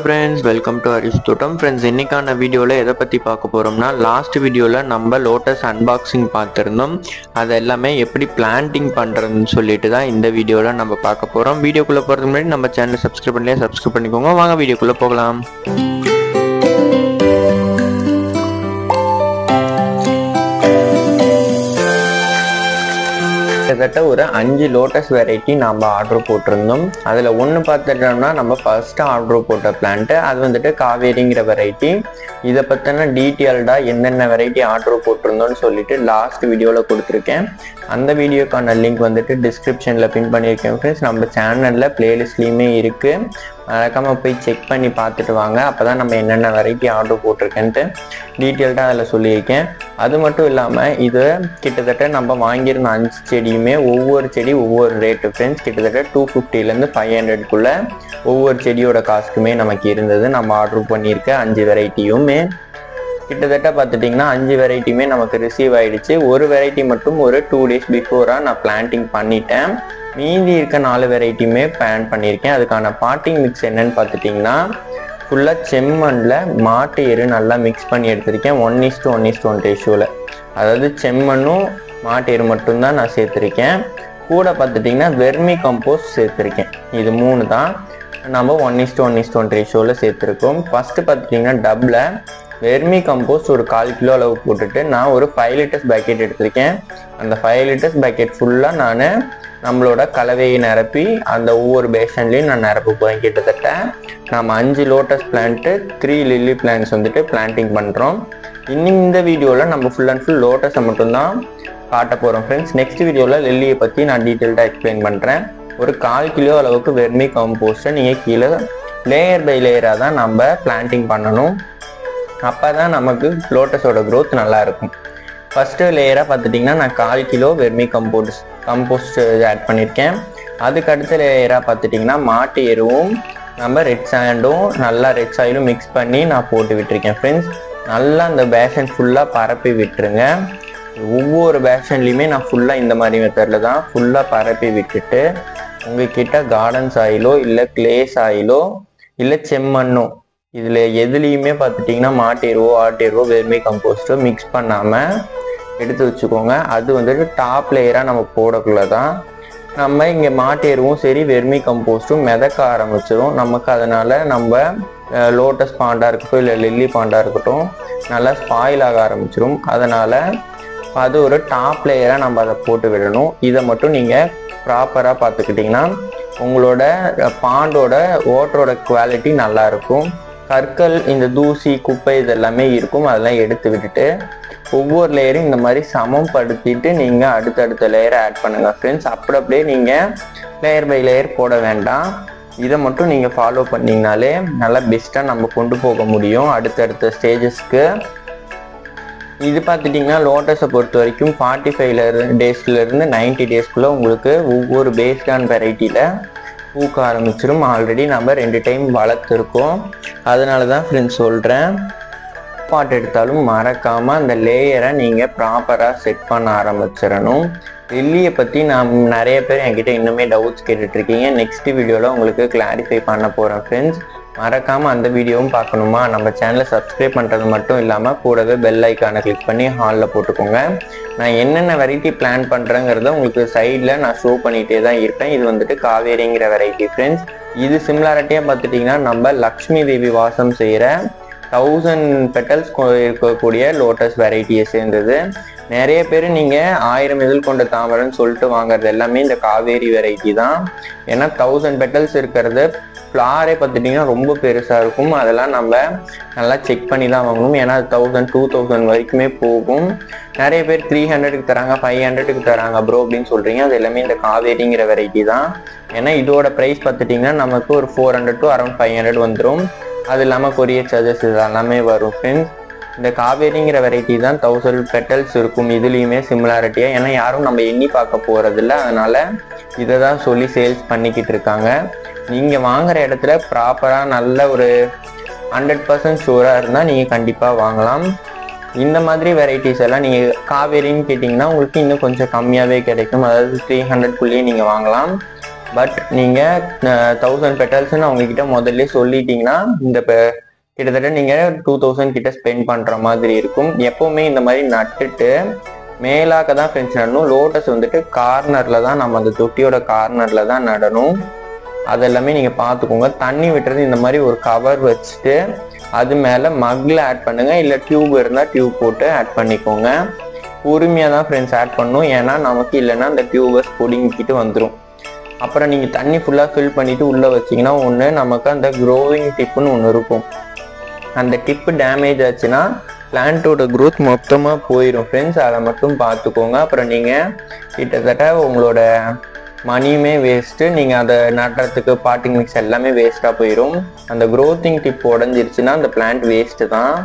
Friends, welcome to Haris தோட்டம். Friends, இன்னைக்கான வீடியோவில் எதை பற்றி பார்க்க போகிறோம்னா, லாஸ்ட் வீடியோவில் நம்ம லோட்டஸ் அன்பாக்சிங் பார்த்துருந்தோம். அது எல்லாமே எப்படி பிளான்டிங் பண்ணுறதுன்னு சொல்லிட்டு தான் இந்த வீடியோவில் நம்ம பார்க்க போகிறோம். வீடியோக்குள்ளே போகிறதுக்கு முன்னாடி நம்ம சேனலை சப்ஸ்கிரைப் பண்ணிக்கோங்க. வாங்க வீடியோக்குள்ளே போகலாம். கிட்டத்தட்ட ஒரு 5 லோட்டஸ் வெரைட்டி நம்ம ஆர்டர் போட்டிருந்தோம். அதில் ஒன்று பார்த்துட்டோம்னா நம்ம ஃபர்ஸ்ட் ஆர்டர் போட்ட பிளான்ட்டு, அது வந்துட்டு காவேரிங்கிற வெரைட்டி. இதை பற்றின டீட்டெயில்டாக என்னென்ன வெரைட்டி ஆர்டர் போட்டிருந்தோன்னு சொல்லிட்டு லாஸ்ட் வீடியோவில் கொடுத்துருக்கேன். அந்த வீடியோக்கான லிங்க் வந்துட்டு டிஸ்கிரிப்ஷனில் பின் பண்ணியிருக்கேன் ஃப்ரெண்ட்ஸ். நம்ம சேனலில் பிளேலிஸ்ட்லேயுமே இருக்குது, மறக்காமல் போய் செக் பண்ணி பார்த்துட்டு வாங்க. அப்போ தான் நம்ம என்னென்ன வெரைட்டி ஆர்டர் போட்டிருக்கேன்ட்டு டீட்டெயில்டாக அதில் சொல்லியிருக்கேன். அது மட்டும் இல்லாமல் இது கிட்டத்தட்ட நம்ம வாங்கியிருந்த 5 செடியுமே ஒவ்வொரு செடி ஒவ்வொரு ரேட்டு ஃப்ரெண்ட்ஸ். கிட்டத்தட்ட 250லேருந்து 500க்குள்ளே ஒவ்வொரு செடியோட காஸ்ட்டுமே நமக்கு இருந்தது. நம்ம ஆர்டர் பண்ணியிருக்க 5 வெரைட்டியுமே கிட்டத்தட்ட பார்த்துட்டிங்கன்னா 5 வெரைட்டியுமே நமக்கு ரிசீவ் ஆகிடுச்சு. ஒரு வெரைட்டி மட்டும் ஒரு 2 days பிஃபோராக நான் பிளான்டிங் பண்ணிட்டேன். மீதி இருக்க 4 வெரைட்டியுமே பிளான் பண்ணியிருக்கேன். அதுக்கான பாட்டிங் மிக்ஸ் என்னன்னு பார்த்துட்டிங்கன்னா, ஃபுல்லாக செம்மண்ணில் மாட்டு எரு நல்லா மிக்ஸ் பண்ணி எடுத்திருக்கேன் 1:1:1 ரேஷியோவில். அதாவது செம்மண்ணும் மாட்டு எரு மட்டும்தான் நான் சேர்த்துருக்கேன். கூட பார்த்துட்டிங்கன்னா வெர்மி கம்போஸ்ட் சேர்த்துருக்கேன். இது 3 தான் நம்ம 1:1:1 ரேஷியோவில் சேர்த்துருக்கோம். ஃபஸ்ட்டு பார்த்துட்டிங்கன்னா டப்பில் வெர்மி கம்போஸ்ட் ஒரு 1/4 கிலோ அளவு போட்டுட்டு நான் ஒரு 5 லிட்டர்ஸ் பேக்கெட் எடுத்திருக்கேன். அந்த 5 லிட்டர்ஸ் பேக்கெட் ஃபுல்லாக நான் நம்மளோட கலவையை நிரப்பி அந்த ஒவ்வொரு பேஷன்லேயும் நான் நிரப்ப போகிறேன். கிட்டத்தட்ட நம்ம 5 லோட்டஸ் பிளான்ட்டு 3 லில்லி பிளான்ட்ஸ் வந்துட்டு பிளான்டிங் பண்ணுறோம். இன்னும் இந்த வீடியோவில் நம்ம ஃபுல் அண்ட் ஃபுல் லோட்டஸை மட்டும்தான் காட்ட போகிறோம் ஃப்ரெண்ட்ஸ். நெக்ஸ்ட் வீடியோவில் லில்லியை பற்றி நான் டீட்டெயில்டாக எக்ஸ்பிளைன் பண்ணுறேன். ஒரு 1/4 கிலோ அளவுக்கு வெர்மி கம்போஸ்ட்டை நீங்கள் கீழே லேயர் பை லேயராக தான் நம்ம பிளான்டிங் பண்ணணும். அப்போ தான் நமக்கு லோட்டஸோட க்ரோத் நல்லாயிருக்கும். ஃபஸ்ட்டு லேயராக பார்த்துட்டிங்கன்னா நான் 1/4 கிலோ வெர்மி கம்போஸ்ட் ஆட் பண்ணியிருக்கேன். அதுக்கு அடுத்த லேயராக பார்த்துட்டிங்கன்னா மாட்டு எருவும் நம்ம ரெட் சாண்டும் நல்லா ரெட் சாயிலும் மிக்ஸ் பண்ணி நான் போட்டு விட்டுருக்கேன் ஃப்ரெண்ட்ஸ். நல்லா அந்த பேஷன் ஃபுல்லாக பரப்பி விட்டுருங்க. ஒவ்வொரு பேஷன்லேயுமே நான் ஃபுல்லாக இந்த மாதிரி மெத்தடில் தான் ஃபுல்லாக பரப்பி விட்டுட்டு, உங்ககிட்ட கார்டன் சாயிலோ இல்லை கிளே சாயிலோ இல்லை செம்மண்ணோ இதில் எதுலேயுமே பார்த்துட்டிங்கன்னா மாட்டு எருவோ ஆட்டு எருவோ வெர்மி கம்போஸ்ட்டோ மிக்ஸ் பண்ணாமல் எடுத்து வச்சுக்கோங்க. அது வந்துட்டு டாப் லேயராக நம்ம போடக்குள்ள தான் நம்ம இங்கே மாட்டு எருவும் சரி வெர்மி கம்போஸ்ட்டும் மிதக்க ஆரம்பிச்சிடும் நமக்கு. அதனால் நம்ம லோட்டஸ் பாண்டாக இருக்கட்டும் இல்லை லில்லி பாண்டாக இருக்கட்டும் நல்லா ஸ்பாயில் ஆக ஆரம்பிச்சிடும். அதனால் அது ஒரு டாப் லேயராக நம்ம அதை போட்டு விடணும். இதை மட்டும் நீங்கள் ப்ராப்பராக பார்த்துக்கிட்டிங்கன்னா உங்களோட பாண்டோட வாட்டரோட குவாலிட்டி நல்லாயிருக்கும். கற்கள் இந்த தூசி குப்பை இதெல்லாமே இருக்கும், அதெல்லாம் எடுத்து விட்டுட்டு ஒவ்வொரு லேயரும் இந்த மாதிரி சமப்படுத்திட்டு நீங்கள் அடுத்தடுத்த லேயரை ஆட் பண்ணுங்கள் ஃப்ரெண்ட்ஸ். அப்படியே நீங்கள் லேயர் பை லேயர் போட வேண்டாம். இதை மட்டும் நீங்கள் ஃபாலோ பண்ணிங்கனாலே நல்லா பெஸ்ட்டாக நம்ம கொண்டு போக முடியும் அடுத்தடுத்த ஸ்டேஜஸ்க்கு. இது பார்த்துட்டிங்கன்னா லோட்டஸை பொறுத்த வரைக்கும் 45 டேஸ்லேருந்து 90 டேஸ்க்குள்ளே உங்களுக்கு ஒவ்வொரு பேஸ்டான வெரைட்டியில் பூக்க ஆரம்பிச்சிடும். ஆல்ரெடி நம்ம 2 டைம் வளர்த்துருக்கோம், அதனால தான் ஃப்ரெண்ட்ஸ் சொல்கிறேன். பாட் எடுத்தாலும் மறக்காமல் அந்த லேயரை நீங்கள் ப்ராப்பராக செட் பண்ண ஆரம்பிச்சிடணும். லில்லியை பற்றி நான் நிறைய பேர் என்கிட்ட இன்னுமே டவுட்ஸ் கேட்டுட்ருக்கீங்க. நெக்ஸ்ட் வீடியோவில் உங்களுக்கு கிளாரிஃபை பண்ண போகிறேன் ஃப்ரெண்ட்ஸ். மறக்காமல் அந்த வீடியோவும் பார்க்கணுமா, நம்ம சேனலை சப்ஸ்கிரைப் பண்ணுறது மட்டும் இல்லாமல் கூடவே பெல் ஐக்கானை கிளிக் பண்ணி ஹாலில் போட்டுக்கோங்க. நான் என்னென்ன வெரைட்டி பிளான் பண்ணுறேங்கிறத உங்களுக்கு சைடில் நான் ஷோ பண்ணிகிட்டே தான் இருப்பேன். இது வந்துட்டு காவேரிங்கிற வெரைட்டி ஃப்ரெண்ட்ஸ். இது சிமிலாரிட்டியாக பார்த்துட்டிங்கன்னா நம்ம லக்ஷ்மி தேவி வாசம் செய்கிற 1000 பெட்டல்ஸ் இருக்கக்கூடிய லோட்டஸ் வெரைட்டியை சேர்ந்தது. நிறைய பேர் நீங்கள் 1000 இதழ் கொண்ட தாமரைன்னு சொல்லிட்டு வாங்குறது எல்லாமே இந்த காவேரி வெரைட்டி தான். ஏன்னா 1000 பெட்டல்ஸ் இருக்கிறது ஃப்ளாரே பார்த்துட்டிங்கன்னா ரொம்ப பெருசாக இருக்கும். அதெல்லாம் நம்ம நல்லா செக் பண்ணி தான் வாங்கணும். ஏன்னா 1000 2000 வரைக்குமே போகும். நிறைய பேர் 300க்கு தராங்க 500க்கு தராங்க ப்ரோ அப்படின்னு சொல்கிறீங்க. அது எல்லாமே இந்த காவேரிங்கிற வெரைட்டி தான். ஏன்னா இதோட ப்ரைஸ் பார்த்துட்டிங்கன்னா நமக்கு ஒரு 400 to around 500 வந்துடும். அது இல்லாமல் கொரியர் சார்ஜஸ் இது எல்லாமே வரும் ஃப்ரெண்ட்ஸ். இந்த காவேரிங்கிற வெரைட்டி தான் 1000 பெட்டல்ஸ் இருக்கும். இதுலேயுமே சிமிலாரிட்டியாக, ஏன்னா யாரும் நம்ம எண்ணி பார்க்க போகிறதில்ல, அதனால் இதை தான் சொல்லி சேல்ஸ் பண்ணிக்கிட்டு இருக்காங்க. நீங்கள் வாங்குகிற இடத்துல ப்ராப்பராக நல்ல ஒரு 100% ஷூராக இருந்தால் நீங்கள் கண்டிப்பாக வாங்கலாம். இந்த மாதிரி வெரைட்டிஸ் எல்லாம் நீங்கள் காவேரின்னு கேட்டிங்கன்னா உங்களுக்கு இன்னும் கொஞ்சம் கம்மியாகவே கிடைக்கும். அதாவது 300க்குள்ளேயே நீங்கள் வாங்கலாம். பட் நீங்கள் 1000 பெட்டல்ஸ்ன்னு அவங்கக்கிட்ட முதல்ல சொல்லிட்டீங்கன்னா இந்த கிட்டத்தட்ட நீங்கள் 2000 கிட்ட ஸ்பெண்ட் பண்ணுற மாதிரி இருக்கும். எப்போவுமே இந்த மாதிரி நட்டுட்டு மேலாக்க தான் ஃப்ரெண்ட்ஸ் நடணும். லோட்டஸ் வந்துட்டு கார்னரில் தான், நம்ம அந்த தொட்டியோட கார்னரில் தான் நடணும். அதெல்லாமே நீங்கள் பார்த்துக்கோங்க. தண்ணி விட்டுறது இந்த மாதிரி ஒரு கவர் வச்சுட்டு அது மேலே மக்கில் ஆட் பண்ணுங்கள், இல்லை டியூப் இருந்தால் டியூப் போட்டு ஆட் பண்ணிக்கோங்க. பொறுமையாக தான் ஃப்ரெண்ட்ஸ் ஆட் பண்ணணும், ஏன்னா நமக்கு இல்லைன்னா அந்த டியூபஸ் பிடுங்கிக்கிட்டு வந்துடும். அப்புறம் நீங்கள் தண்ணி ஃபுல்லாக ஃபில் பண்ணிவிட்டு உள்ளே வச்சிங்கன்னா ஒன்று நமக்கு அந்த க்ரோவிங் டிப்புன்னு ஒன்று இருக்கும். அந்த டிப்பு டேமேஜ் ஆச்சுன்னா பிளான்ட்டோட க்ரோத் மொத்தமாக போயிடும் ஃப்ரெண்ட்ஸ். அதை மட்டும் பார்த்துக்கோங்க. அப்புறம் நீங்கள் கிட்டத்தட்ட உங்களோட மணியுமே வேஸ்ட்டு, நீங்கள் அதை நடுறதுக்கு பாட்டிங் மிக்ஸ் எல்லாமே வேஸ்ட்டாக போயிடும். அந்த க்ரோத்திங் டிப் உடஞ்சிருச்சுன்னா அந்த பிளான்ட் வேஸ்ட்டு தான்.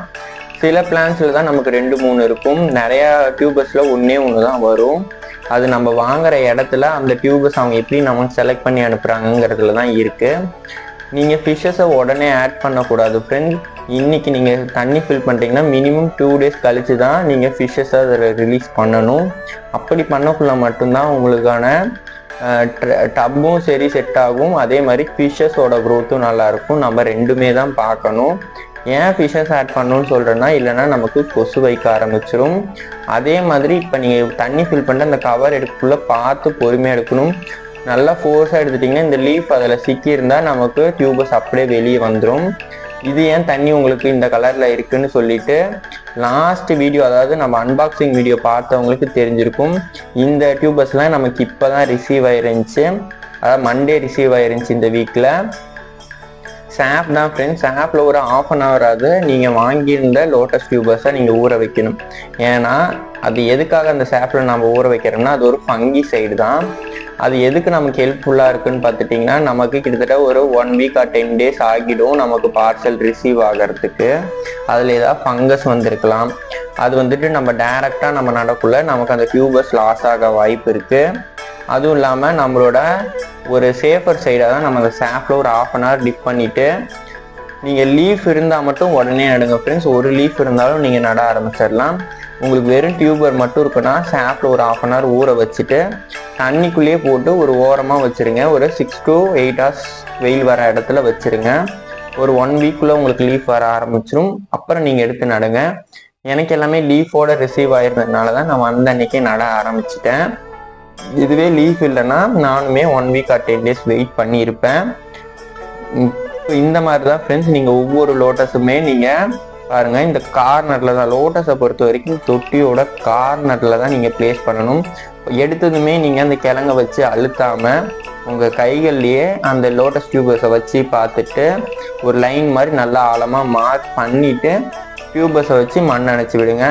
சில பிளான்ட்ஸில் தான் நமக்கு 2-3 இருக்கும், நிறையா டியூபஸில் ஒன்றே தான் வரும். அது நம்ம வாங்குற இடத்துல அந்த டியூபஸ் அவங்க எப்படி நமக்கு செலக்ட் பண்ணி அனுப்புகிறாங்கிறதுல தான் இருக்குது. நீங்கள் ஃபிஷ்ஷஸை உடனே ஆட் பண்ணக்கூடாது ஃப்ரெண்ட்ஸ். இன்றைக்கி நீங்கள் தண்ணி ஃபில் பண்ணிட்டீங்கன்னா மினிமம் 2 டேஸ் கழித்து தான் நீங்கள் ஃபிஷ்ஷஸை அதில் ரிலீஸ் பண்ணணும். அப்படி பண்ணக்குள்ள மட்டும்தான் உங்களுக்கான டப்பும் சரி செட் ஆகும், அதே மாதிரி ஃபிஷ்ஷஸோட க்ரோத்தும் நல்லாயிருக்கும். நம்ம ரெண்டுமே தான் பார்க்கணும். ஏன் ஃபிஷ்ஷஸ் ஆட் பண்ணணும்னு சொல்கிறேன்னா, இல்லைன்னா நமக்கு கொசு வைக்க ஆரம்பிச்சிடும். அதே மாதிரி இப்போ நீங்கள் தண்ணி ஃபில் பண்ணிட்டு அந்த கவர் எடுக்கக்குள்ளே பார்த்து பொறுமையாக எடுக்கணும். நல்லா ஃபோர்ஸாக எடுத்துட்டிங்கன்னா இந்த லீஃப் அதில் சிக்கியிருந்தால் நமக்கு டியூபஸ் அப்படியே வெளியே வந்துடும். இது ஏன் தண்ணி உங்களுக்கு இந்த கலரில் இருக்குன்னு சொல்லிட்டு லாஸ்ட் வீடியோ, அதாவது நம்ம அன்பாக்சிங் வீடியோ பார்த்தவங்களுக்கு தெரிஞ்சிருக்கும். இந்த டியூபஸ்லாம் நமக்கு இப்போ தான் ரிசீவ் ஆயிருந்துச்சு, அதாவது மண்டே ரிசீவ் ஆயிருந்துச்சு இந்த வீக்கில். சாப் தான் ஃப்ரெண்ட்ஸ். சாப்பில் ஒரு 1/2 hour ஆகுது நீங்கள் வாங்கியிருந்த லோட்டஸ் டியூபர்ஸை நீங்கள் ஊற வைக்கணும். ஏன்னா அது எதுக்காக அந்த சாப்பில் நம்ம ஊற வைக்கிறோம்னா, அது ஒரு ஃபங்கி சைடு தான். அது எதுக்கு நமக்கு ஹெல்ப்ஃபுல்லாக இருக்குன்னு பார்த்துட்டிங்கன்னா, நமக்கு கிட்டத்தட்ட ஒரு 1 week or 10 days ஆகிடும் நமக்கு பார்சல் ரிசீவ் ஆகிறதுக்கு. அதில் ஏதாவது ஃபங்கஸ் வந்திருக்கலாம். அது வந்துட்டு நம்ம டைரெக்டாக நம்ம நடக்குள்ள நமக்கு அந்த டியூபர்ஸ் லாஸ் ஆக வாய்ப்பு இருக்குது. அதுவும் இல்லாமல் நம்மளோட ஒரு சேஃபர் சைடாக தான் நம்ம அந்த சாப்பில் ஒரு 1/2 hour டிப் பண்ணிவிட்டு, நீங்கள் லீஃப் இருந்தால் மட்டும் உடனே நடுங்க ஃப்ரெண்ட்ஸ். ஒரு லீஃப் இருந்தாலும் நீங்கள் நட ஆரம்பிச்சிடலாம். உங்களுக்கு வெறும் டியூபர் மட்டும் இருக்குன்னா சாப்பில் ஒரு 1/2 hour ஊற வச்சுட்டு தண்ணிக்குள்ளேயே போட்டு ஒரு ஓரமாக வச்சுருங்க. ஒரு 6 to 8 hours வெயில் வர இடத்துல வச்சுருங்க. ஒரு 1 weekக்குள்ளே உங்களுக்கு லீஃப் வர ஆரம்பிச்சிடும். அப்புறம் நீங்கள் எடுத்து நடுங்க. எனக்கு எல்லாமே லீஃபோட ரிசீவ் ஆயிருந்ததுனால தான் நான் வந்த அன்னைக்கே நட ஆரம்பிச்சிட்டேன். இதுவே லீஃப் இல்லைன்னா நானுமே 1 week or 10 days வெயிட் பண்ணியிருப்பேன். இந்த மாதிரி தான் ஃப்ரெண்ட்ஸ் நீங்கள் ஒவ்வொரு லோட்டஸுமே நீங்கள் பாருங்கள், இந்த கார்னரில் தான் லோட்டஸை பொறுத்த வரைக்கும் தொட்டியோட கார்னரில் தான் நீங்கள் ப்ளேஸ் பண்ணணும். எடுத்ததுமே நீங்கள் அந்த கிழங்க வச்சு அழுத்தாமல் உங்கள் கைகள்லேயே அந்த லோட்டஸ் டியூபர்ஸை வச்சு பார்த்துட்டு ஒரு லைன் மாதிரி நல்லா ஆழமாக மார்க் பண்ணிவிட்டு டியூபர்ஸை வச்சு மண் அணைச்சி விடுங்க.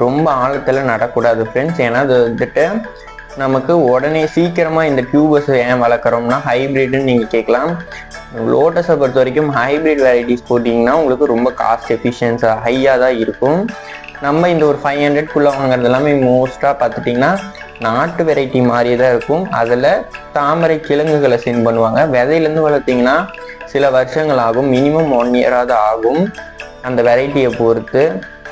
ரொம்ப ஆழத்தில் நடக்கூடாது ஃப்ரெண்ட்ஸ். ஏன்னா அது வந்துட்டு நமக்கு உடனே சீக்கிரமாக இந்த டியூபர்ஸை ஏன் வளர்க்குறோம்னா ஹைப்ரிட்னு நீங்கள் கேட்கலாம். லோட்டஸை பொறுத்த வரைக்கும் ஹைப்ரிட் வெரைட்டிஸ் போட்டிங்கன்னா உங்களுக்கு ரொம்ப காஸ்ட் எஃபிஷியன்ஸாக ஹையாக தான் இருக்கும். நம்ம இந்த ஒரு 500 வாங்குறது எல்லாமே மோஸ்ட்டாக பார்த்துட்டிங்கன்னா நாட்டு வெரைட்டி மாதிரியே தான் இருக்கும். அதில் தாமரை கிழங்குகளை சென்ட் பண்ணுவாங்க. விதையிலேருந்து வளர்த்திங்கன்னா சில வருஷங்கள் ஆகும், மினிமம் 1 year ஆகும் அந்த வெரைட்டியை பொறுத்து.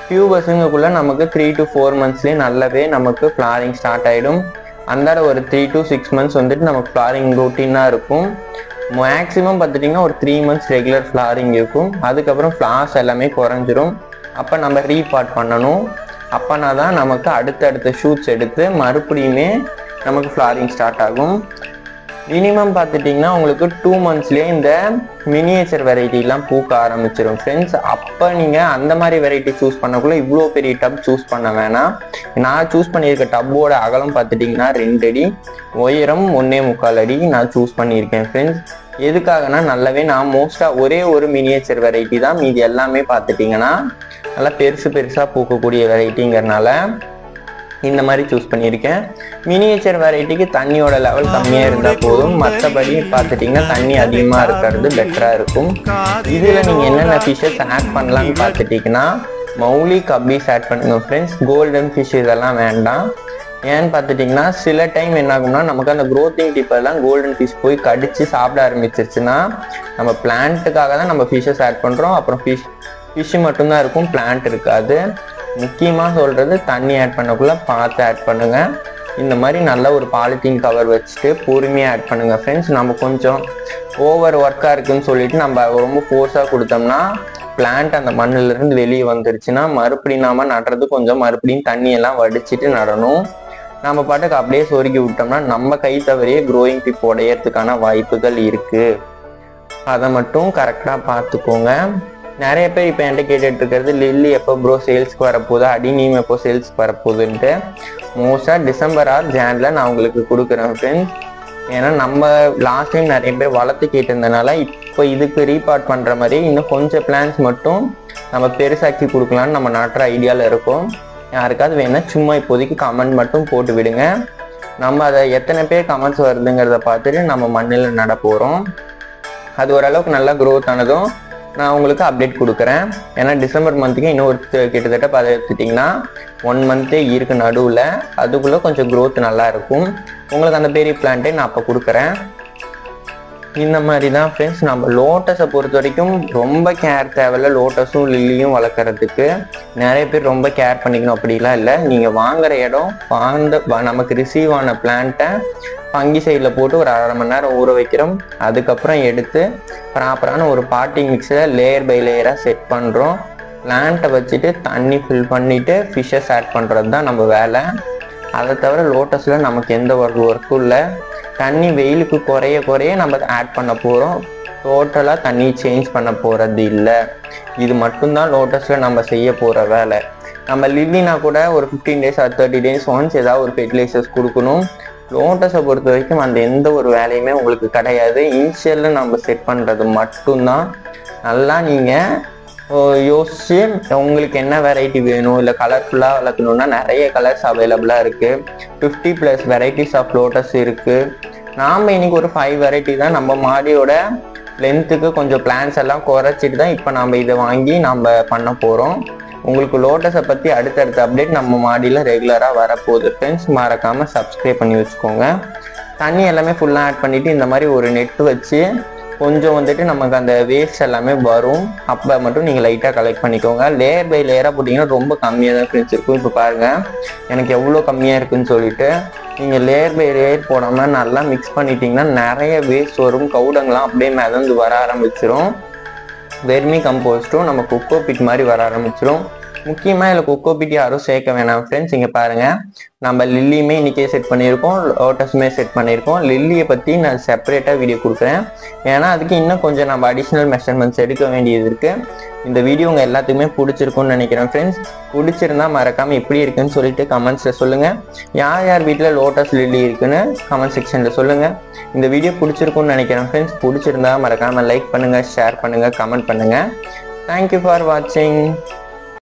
டியூபர்ஸுங்கக்குள்ளே நமக்கு 3 to 4 monthsலேயே நல்லாவே நமக்கு ஃப்ளாரிங் ஸ்டார்ட் ஆகிடும். அந்தாட ஒரு 3 to 6 months வந்துட்டு நமக்கு ஃப்ளாரிங் ரொட்டீனாக இருக்கும். மேக்ஸிமம் பார்த்துட்டிங்கன்னா ஒரு 3 months ரெகுலர் ஃப்ளாரிங் இருக்கும். அதுக்கப்புறம் ஃப்ளார்ஸ் எல்லாமே குறைஞ்சிரும். அப்போ நம்ம ரீபார்ட் பண்ணணும். அப்போனா தான் நமக்கு அடுத்தடுத்த ஷூட்ஸ் எடுத்து மறுபடியுமே நமக்கு ஃப்ளாரிங் ஸ்டார்ட் ஆகும். மினிமம் பார்த்துட்டிங்கன்னா உங்களுக்கு 2 monthsலேயே இந்த மினியேச்சர் வெரைட்டிலாம் பூக்க ஆரம்பிச்சிடும் ஃப்ரெண்ட்ஸ். அப்போ நீங்கள் அந்த மாதிரி வெரைட்டி சூஸ் பண்ணக்குள்ளே இவ்வளோ பெரிய டப் சூஸ் பண்ண வேணாம். நான் சூஸ் பண்ணியிருக்க டப்போட அகலம் பார்த்துட்டிங்கன்னா 2 அடி, உயரம் 1.25 அடி நான் சூஸ் பண்ணியிருக்கேன் ஃப்ரெண்ட்ஸ். எதுக்காகனா நல்லாவே நான் மோஸ்ட்டாக ஒரே ஒரு மினியேச்சர் வெரைட்டி தான், மீதி எல்லாமே பார்த்துட்டிங்கன்னா நல்லா பெருசாக பூக்கக்கூடிய வெரைட்டிங்கிறனால இந்த மாதிரி சூஸ் பண்ணியிருக்கேன். மினியேச்சர் வெரைட்டிக்கு தண்ணியோட லெவல் கம்மியாக இருந்தால் போதும், மற்றபடி பார்த்துட்டிங்கன்னா தண்ணி அதிகமாக இருக்கிறது பெட்டராக இருக்கும். இதில் நீங்கள் என்னென்ன ஃபிஷ்ஷஸ் ஆட் பண்ணலான்னு பார்த்துட்டிங்கன்னா மௌலி கப்பீஸ் ஆட் பண்ணுங்க ஃப்ரெண்ட்ஸ். கோல்டன் ஃபிஷ் இதெல்லாம் வேண்டாம். ஏன்னு பார்த்துட்டிங்கன்னா சில டைம் என்ன ஆகும்னா நமக்கு அந்த க்ரோத்திங் டிப்பெல்லாம் கோல்டன் ஃபிஷ் போய் கடிச்சு சாப்பிட ஆரம்பிச்சிருச்சுன்னா நம்ம பிளான்ட்டுக்காக தான் நம்ம ஃபிஷ்ஷஸ் ஆட் பண்ணுறோம். அப்புறம் ஃபிஷ்ஷு மட்டும்தான் இருக்கும், பிளான்ட் இருக்காது. முக்கியமாக சொல்கிறது தண்ணி ஆட் பண்ணக்குள்ளே பார்த்து ஆட் பண்ணுங்கள். இந்த மாதிரி நல்ல ஒரு பாலித்தீன் கவர் வச்சுட்டு பொறுமையாக ஆட் பண்ணுங்கள் ஃப்ரெண்ட்ஸ். நம்ம கொஞ்சம் ஓவர் ஒர்க்காக இருக்குதுன்னு சொல்லிட்டு நம்ம ரொம்ப ஃபோர்ஸாக கொடுத்தோம்னா பிளான்ட் அந்த மண்ணிலிருந்து வெளியே வந்துருச்சுன்னா மறுபடியும் நாம் நடுறது கொஞ்சம் மறுபடியும் தண்ணியெல்லாம் வடிச்சிட்டு நடணும். நம்ம பாட்டுக்கு அப்படியே சொருகி விட்டோம்னா நம்ம கை தவறியே க்ரோயிங் டிப் உடையறதுக்கான வாய்ப்புகள் இருக்குது. அதை மட்டும் கரெக்டாக பார்த்துக்கோங்க. நிறைய பேர் இப்போ என்கிட்ட கேட்டுட்டு இருக்கிறது லில்லி எப்போ ப்ரோ சேல்ஸ்க்கு வரப்போகுது, அடினியம் எப்போ சேல்ஸ்க்கு வரப்போகுதுன்ட்டு. மோஸ்ட்டாக டிசம்பர் ஆர் ஜானில் நான் உங்களுக்கு கொடுக்குறேன் ஃப்ரெண்ட்ஸ். ஏன்னா நம்ம லாஸ்ட் டைம் நிறைய பேர் வளர்த்து கேட்டிருந்தனால இப்போ இதுக்கு ரீபார்ட் பண்ணுற மாதிரி இன்னும் கொஞ்சம் பிளான்ஸ் மட்டும் நம்ம பெருசாக்கி கொடுக்கலான்னு நம்ம நடுற ஐடியாவில் இருக்கோம். யாருக்காவது வேணா சும்மா இப்போதைக்கு கமெண்ட் மட்டும் போட்டு விடுங்க. நம்ம அதை எத்தனை பேர் கமெண்ட்ஸ் வருதுங்கிறத பார்த்துட்டு நம்ம மண்ணில் நட போகிறோம். அது ஓரளவுக்கு நல்லா க்ரோத் ஆனதும் நான் உங்களுக்கு அப்டேட் கொடுக்குறேன். ஏன்னா டிசம்பர் மந்த்துக்கு இன்னும் ஒரு கிட்டத்தட்ட பார்த்துட்டிங்கன்னா 1 மந்த்தே இருக்கு நடுவில். அதுக்குள்ளே கொஞ்சம் க்ரோத் நல்லா இருக்கும். உங்களுக்கு அந்த பெரிய பிளான்ட்டே நான் அப்போ கொடுக்குறேன். இந்த மாதிரி தான் ஃப்ரெண்ட்ஸ். நம்ம லோட்டஸை பொறுத்த வரைக்கும் ரொம்ப கேர் தேவையில்ல. லோட்டஸும் லில்லியும் வளர்க்குறதுக்கு நிறைய பேர் ரொம்ப கேர் பண்ணிக்கணும் அப்படிலாம் இல்லை. நீங்கள் வாங்குகிற இடம் நமக்கு ரிசீவ் ஆன பிளான்ட்டை பங்கி சைடில் போட்டு ஒரு 1/2 மணி நேரம் ஊற வைக்கிறோம். அதுக்கப்புறம் எடுத்து ப்ராப்பரான ஒரு பாட்டிங் மிக்ஸில் லேயர் பை லேயராக செட் பண்ணுறோம். பிளான்ட்டை வச்சுட்டு தண்ணி ஃபில் பண்ணிவிட்டு ஃபிஷ்ஷஸ் ஆட் பண்ணுறது தான் நம்ம வேலை. அதை தவிர லோட்டஸில் நமக்கு எந்த ஒர்க்கும் இல்லை. தண்ணி வெயிலுக்கு குறைய நம்ம ஆட் பண்ண போகிறோம். டோட்டலாக தண்ணி சேஞ்ச் பண்ண போகிறது இல்லை. இது மட்டும்தான் லோட்டஸில் நம்ம செய்ய போகிற வேலை. நம்ம லில்லினா கூட ஒரு 15 days or 30 days ஒன்ஸ் ஏதாவது ஒரு ஃபெர்டிலைசர்ஸ் கொடுக்கணும். லோட்டஸை பொறுத்த வரைக்கும் அந்த எந்த ஒரு வேலையுமே உங்களுக்கு கிடையாது. இனிஷியலில் நம்ம செட் பண்ணுறது மட்டும்தான். நல்லா நீங்கள் யோசிச்சு உங்களுக்கு என்ன வெரைட்டி வேணும், இல்லை கலர்ஃபுல்லாக வளர்க்கணுன்னா நிறைய கலர்ஸ் அவைலபிளாக இருக்குது. 50+ வெரைட்டிஸ் ஆஃப் லோட்டஸ் இருக்குது. நாம் இன்னைக்கு ஒரு 5 வெரைட்டி தான் நம்ம மாடியோட லென்த்துக்கு கொஞ்சம் பிளான்ஸ் எல்லாம் குறைச்சிட்டு தான் இப்போ நம்ம இதை வாங்கி நம்ம பண்ண போகிறோம். உங்களுக்கு லோட்டஸை பற்றி அடுத்தடுத்த அப்டேட் நம்ம மாடியில் ரெகுலராக வரப்போகுது ஃப்ரெண்ட்ஸ். மறக்காமல் சப்ஸ்கிரைப் பண்ணி வச்சுக்கோங்க. தண்ணி எல்லாமே ஃபுல்லாக ஆட் பண்ணிவிட்டு இந்த மாதிரி ஒரு நெட் வச்சு கொஞ்சம் வந்துட்டு நமக்கு அந்த வேஸ்ட் எல்லாமே வரும். அப்போ மட்டும் நீங்கள் லைட்டாக கலெக்ட் பண்ணிக்கோங்க. லேயர் பை லேயராக போட்டிங்கன்னா ரொம்ப கம்மியாக தான் ஃப்ரெண்ட்ஸ் இருக்கும். இப்போ பாருங்கள் எனக்கு எவ்வளோ கம்மியாக இருக்குதுன்னு சொல்லிட்டு. நீங்கள் லேயர் பை லேயர் போடாமல் நல்லா மிக்ஸ் பண்ணிட்டீங்கன்னா நிறைய வேஸ்ட் வரும். கவுடங்கள்லாம் அப்படியே மிதந்து வர ஆரம்பிச்சிடும். வெர்மி கம்போஸ்ட்டும் நம்ம கொக்கோ பிட் மாதிரி வர ஆரம்பிச்சிடும். முக்கியமாக இதில் கொக்கோ பிட் யாரும் சேர்க்க வேணாம் ஃப்ரெண்ட்ஸ். இங்கே பாருங்கள் நம்ம லில்லியுமே இன்றைக்கே செட் பண்ணியிருக்கோம், லோட்டஸுமே செட் பண்ணியிருக்கோம். லில்லியை பற்றி நான் செப்பரேட்டாக வீடியோ கொடுக்குறேன். ஏன்னா அதுக்கு இன்னும் கொஞ்சம் நம்ம அடிஷ்னல் மெஷர்மெண்ட்ஸ் எடுக்க வேண்டியது இருக்குது. இந்த வீடியோ உங்கள் எல்லாத்துக்குமே பிடிச்சிருக்குன்னு நினைக்கிறேன் ஃப்ரெண்ட்ஸ். பிடிச்சிருந்தா மறக்காமல் எப்படி இருக்குன்னு சொல்லிட்டு கமெண்ட்ஸில் சொல்லுங்கள். யார் வீட்டில் லோட்டஸ் லில்லி இருக்குன்னு கமெண்ட் செக்ஷனில் சொல்லுங்கள். இந்த வீடியோ பிடிச்சிருக்குன்னு நினைக்கிறேன் ஃப்ரெண்ட்ஸ். பிடிச்சிருந்தா மறக்காமல் லைக் பண்ணுங்கள், ஷேர் பண்ணுங்கள், கமெண்ட் பண்ணுங்கள். தேங்க்யூ ஃபார் வாட்சிங்.